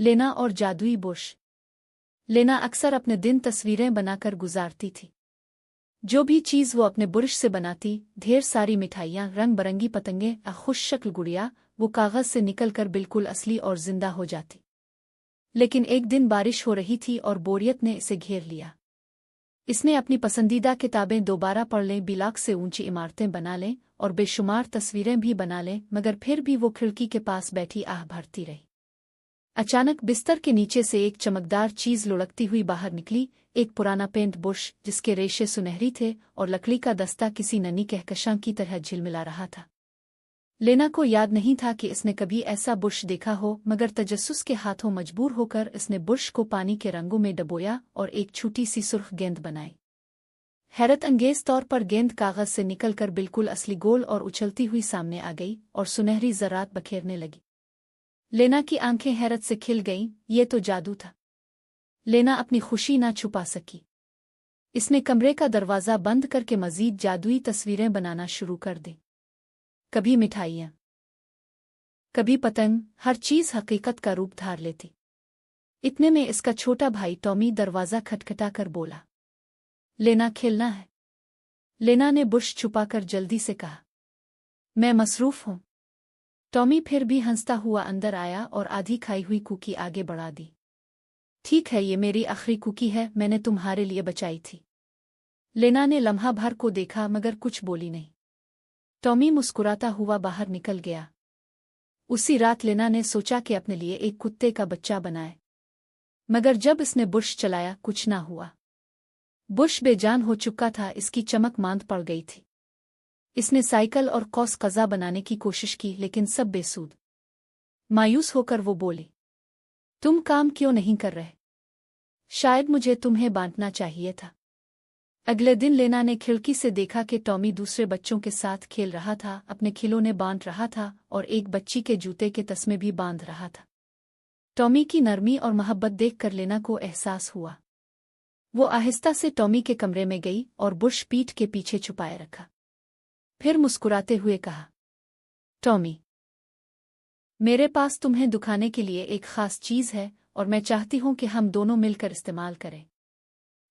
लेना और जादुई बुश। लेना अक्सर अपने दिन तस्वीरें बनाकर गुजारती थी। जो भी चीज़ वो अपने बुरश से बनाती, ढेर सारी मिठाइयाँ, रंग बरंगी पतंगे, खुश शक्ल गुड़िया, वो कागज़ से निकलकर बिल्कुल असली और जिंदा हो जाती। लेकिन एक दिन बारिश हो रही थी और बोरियत ने इसे घेर लिया। इसने अपनी पसंदीदा किताबें दोबारा पढ़ लें, बिलाक से ऊंची इमारतें बना लें और बेशुमार तस्वीरें भी बना लें, मगर फिर भी वो खिड़की के पास बैठी आह भरती रही। अचानक बिस्तर के नीचे से एक चमकदार चीज लुढ़कती हुई बाहर निकली, एक पुराना पेंट बुश जिसके रेशे सुनहरी थे और लकड़ी का दस्ता किसी नन्ही कहकशां की तरह झिलमिला रहा था। लेना को याद नहीं था कि इसने कभी ऐसा बुश देखा हो, मगर तजस्सुस के हाथों मजबूर होकर इसने बुश को पानी के रंगों में डबोया और एक छोटी सी सुर्ख गेंद बनाई। हैरत अंगेज तौर पर गेंद कागज से निकलकर बिल्कुल असली गोल और उछलती हुई सामने आ गई और सुनहरी ज़रात बखेरने लगी। लेना की आंखें हैरत से खिल गईं, ये तो जादू था। लेना अपनी खुशी ना छुपा सकी। इसने कमरे का दरवाज़ा बंद करके मज़ीद जादुई तस्वीरें बनाना शुरू कर दी। कभी मिठाइयाँ, कभी पतंग, हर चीज़ हकीकत का रूप धार लेती। इतने में इसका छोटा भाई टॉमी दरवाज़ा खटखटाकर बोला, लेना खेलना है। लेना ने बुश छुपाकर जल्दी से कहा, मैं मसरूफ़ हूँ। टॉमी फिर भी हंसता हुआ अंदर आया और आधी खाई हुई कुकी आगे बढ़ा दी। ठीक है, ये मेरी आखिरी कुकी है, मैंने तुम्हारे लिए बचाई थी। लेना ने लम्हा भर को देखा मगर कुछ बोली नहीं। टॉमी मुस्कुराता हुआ बाहर निकल गया। उसी रात लेना ने सोचा कि अपने लिए एक कुत्ते का बच्चा बनाए, मगर जब इसने बुश चलाया कुछ ना हुआ। बुश बेजान हो चुका था, इसकी चमक मांद पड़ गई थी। इसने साइकिल और कौस कज़ा बनाने की कोशिश की, लेकिन सब बेसूद। मायूस होकर वो बोली, तुम काम क्यों नहीं कर रहे? शायद मुझे तुम्हें बांटना चाहिए था। अगले दिन लेना ने खिड़की से देखा कि टॉमी दूसरे बच्चों के साथ खेल रहा था, अपने खिलौने बांट रहा था और एक बच्ची के जूते के तस्मे भी बांध रहा था। टॉमी की नरमी और मोहब्बत देखकर लेना को एहसास हुआ। वो आहिस्ता से टॉमी के कमरे में गई और बुश पीठ के पीछे छुपाए रखा। फिर मुस्कुराते हुए कहा, टॉमी, मेरे पास तुम्हें दुखाने के लिए एक खास चीज़ है और मैं चाहती हूं कि हम दोनों मिलकर इस्तेमाल करें।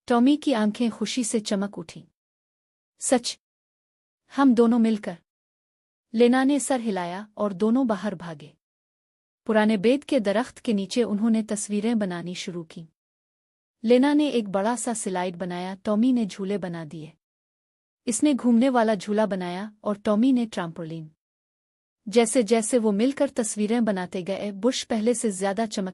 टॉमी की आंखें खुशी से चमक उठीं। सच? हम दोनों मिलकर? लेना ने सर हिलाया और दोनों बाहर भागे। पुराने बेद के दरख्त के नीचे उन्होंने तस्वीरें बनानी शुरू की। लेना ने एक बड़ा सा स्लाइड बनाया, टॉमी ने झूले बना दिए। इसने घूमने वाला झूला बनाया और टॉमी ने ट्राम्पोलिन। जैसे जैसे वो मिलकर तस्वीरें बनाते गए, बुश पहले से ज्यादा चमक